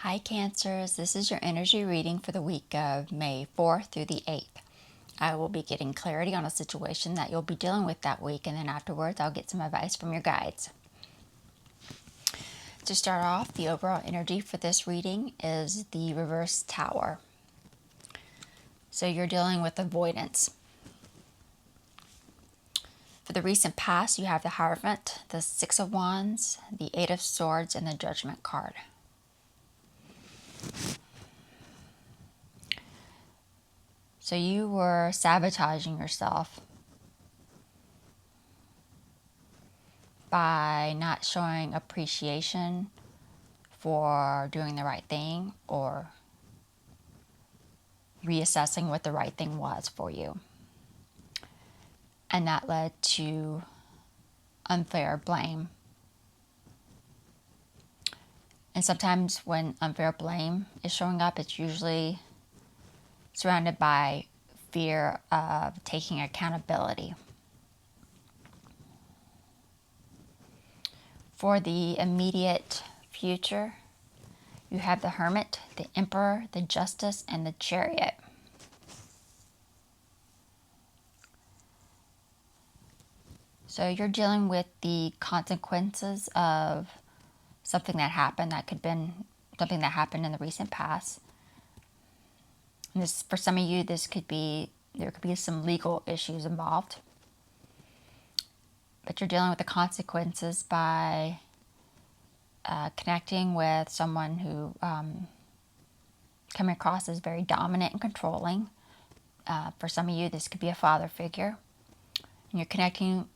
Hi Cancers, this is your energy reading for the week of May 4th through the 8th. I will be getting clarity on a situation that you'll be dealing with that week, and then afterwards I'll get some advice from your guides. To start off, the overall energy for this reading is the reverse tower. So you're dealing with avoidance. For the recent past, you have the Hierophant, the Six of Wands, the Eight of Swords, and the Judgment card. So you were sabotaging yourself by not showing appreciation for doing the right thing or reassessing what the right thing was for you. And that led to unfair blame. And sometimes when unfair blame is showing up, it's usually surrounded by fear of taking accountability. For the immediate future, you have the Hermit, the Emperor, the Justice, and the Chariot. So you're dealing with the consequences of something that happened. That could have been something that happened in the recent past. And this, for some of you, there could be some legal issues involved. But you're dealing with the consequences by connecting with someone who coming across as very dominant and controlling. For some of you, this could be a father figure. And you're connecting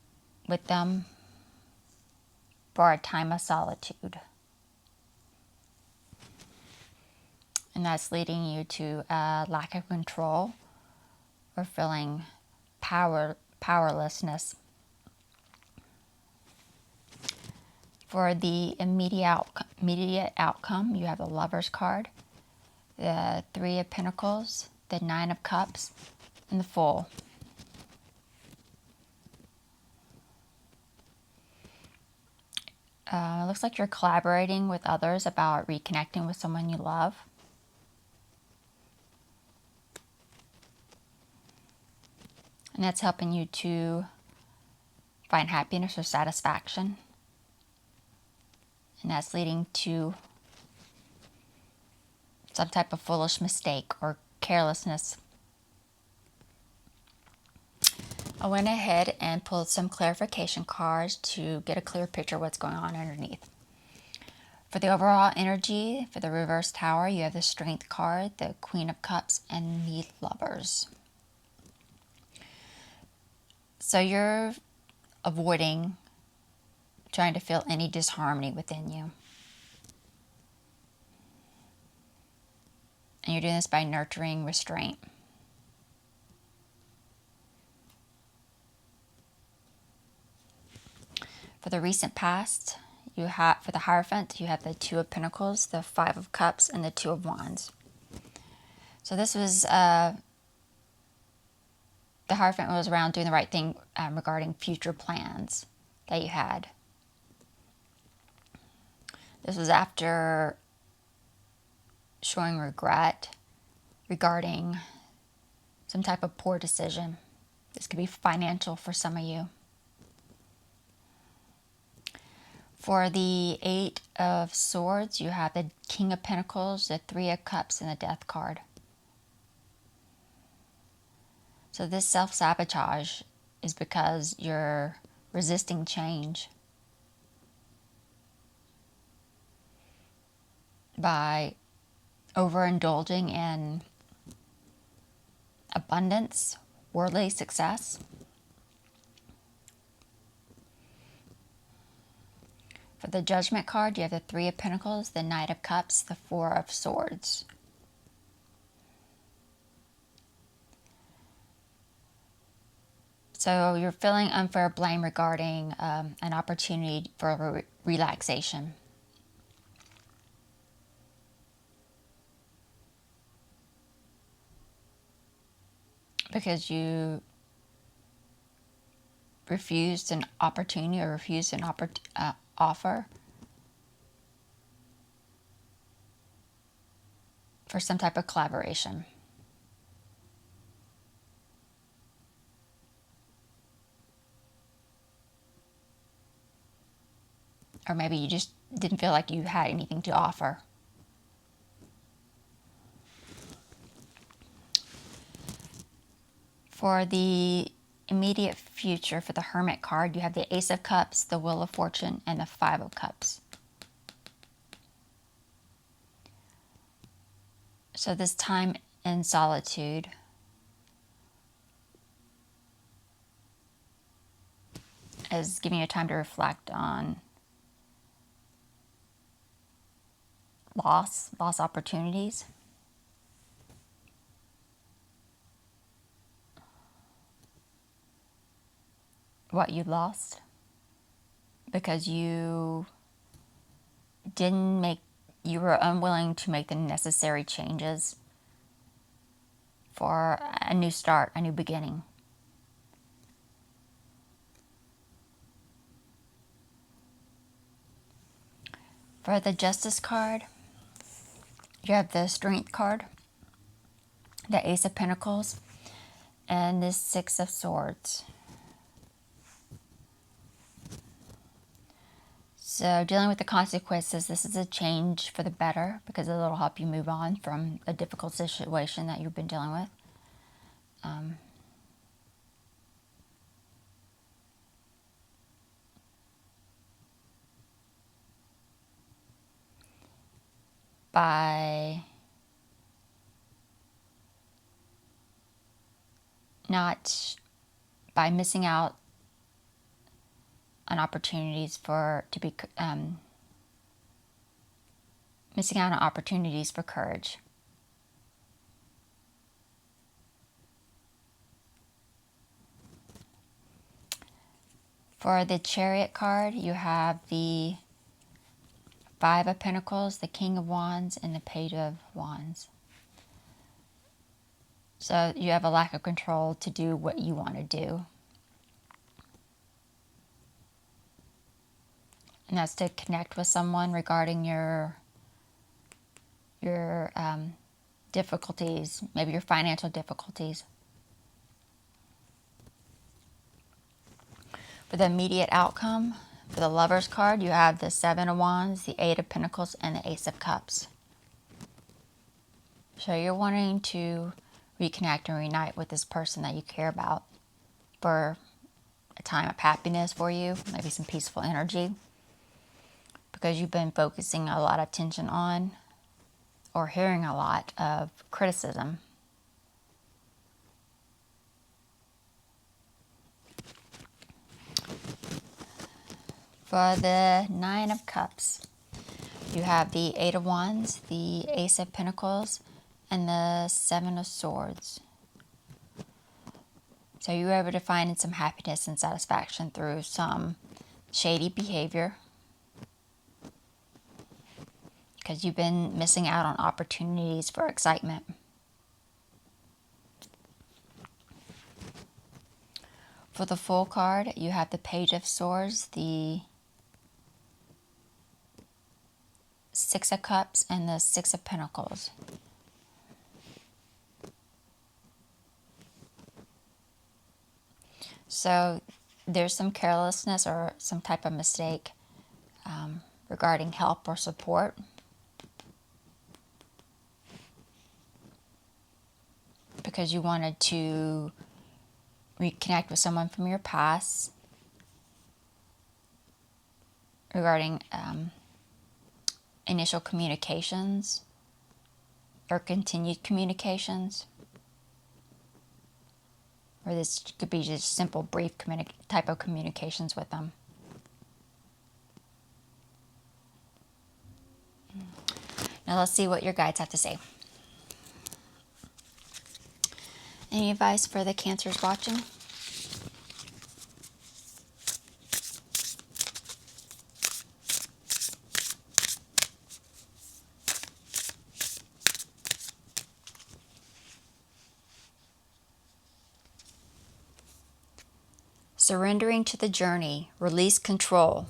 with them for a time of solitude. And that's leading you to a lack of control or feeling powerlessness. For the immediate outcome, you have the Lover's card, the Three of Pentacles, the Nine of Cups, and the Fool. It looks like you're collaborating with others about reconnecting with someone you love. And that's helping you to find happiness or satisfaction. And that's leading to some type of foolish mistake or carelessness. I went ahead and pulled some clarification cards to get a clear picture of what's going on underneath. For the overall energy, for the reverse tower, you have the Strength card, the Queen of Cups, and the Lovers. So you're avoiding trying to feel any disharmony within you. And you're doing this by nurturing restraint. For the recent past, you have, for the Hierophant, you have the Two of Pentacles, the Five of Cups, and the Two of Wands. So this was, the Hierophant was around doing the right thing regarding future plans that you had. This was after showing regret regarding some type of poor decision. This could be financial for some of you. For the Eight of Swords, you have the King of Pentacles, the Three of Cups, and the Death card. So this self-sabotage is because you're resisting change by overindulging in abundance, worldly success. For the Judgment card, you have the Three of Pentacles, the Knight of Cups, the Four of Swords. So you're feeling unfair blame regarding an opportunity for relaxation. Because you refused an opportunity or refused an offer. for some type of collaboration. Or maybe you just didn't feel like you had anything to offer. For the immediate future, for the Hermit card, you have the Ace of Cups, the Wheel of Fortune, and the Five of Cups. So this time in solitude is giving you time to reflect on lost opportunities. What you lost because you were unwilling to make the necessary changes for a new start, a new beginning. For the Justice card, you have the Strength card, the Ace of Pentacles, and the Six of Swords. So dealing with the consequences, this is a change for the better because it'll help you move on from a difficult situation that you've been dealing with. By missing out on opportunities missing out on opportunities for courage. For the Chariot card, you have the Five of Pentacles, the King of Wands, and the Page of Wands. So you have a lack of control to do what you want to do. And that's to connect with someone regarding your difficulties, maybe your financial difficulties. For the immediate outcome, for the Lovers card, you have the Seven of Wands, the Eight of Pentacles, and the Ace of Cups. So you're wanting to reconnect and reunite with this person that you care about for a time of happiness for you, maybe some peaceful energy, because you've been focusing a lot of attention on or hearing a lot of criticism. For the Nine of Cups, you have the Eight of Wands, the Ace of Pentacles, and the Seven of Swords. So you were able to find some happiness and satisfaction through some shady behavior because you've been missing out on opportunities for excitement. For the Fool card, you have the Page of Swords, the Six of Cups, and the Six of Pentacles. So there's some carelessness or some type of mistake regarding help or support. Because you wanted to reconnect with someone from your past regarding initial communications or continued communications. Or this could be just simple, brief type of communications with them. Now let's see what your guides have to say. Any advice for the Cancers watching? Surrendering to the journey, release control.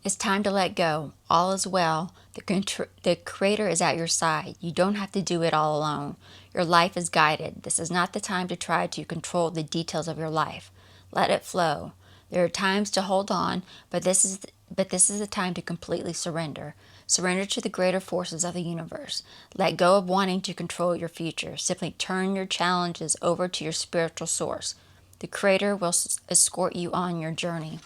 It's time to let go. All is well. The Creator is at your side. You don't have to do it all alone. Your life is guided. This is not the time to try to control the details of your life. Let it flow. There are times to hold on, but this is the time to completely surrender. Surrender to the greater forces of the universe. Let go of wanting to control your future. Simply turn your challenges over to your spiritual source. The Creator will escort you on your journey.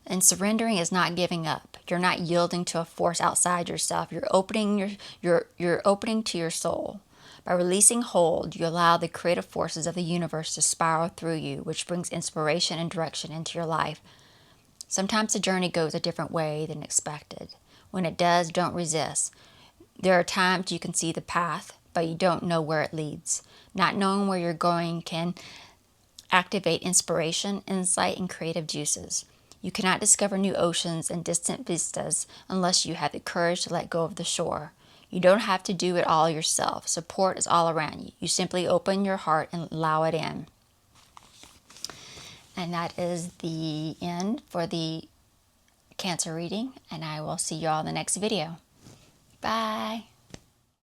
And surrendering is not giving up. You're not yielding to a force outside yourself. You're opening to your soul. By releasing hold, you allow the creative forces of the universe to spiral through you, which brings inspiration and direction into your life. Sometimes the journey goes a different way than expected. When it does, don't resist. There are times you can see the path, but you don't know where it leads. Not knowing where you're going can activate inspiration, insight, and creative juices. You cannot discover new oceans and distant vistas unless you have the courage to let go of the shore. You don't have to do it all yourself. Support is all around you. You simply open your heart and allow it in. And that is the end for the Cancer reading, and I will see you all in the next video. Bye.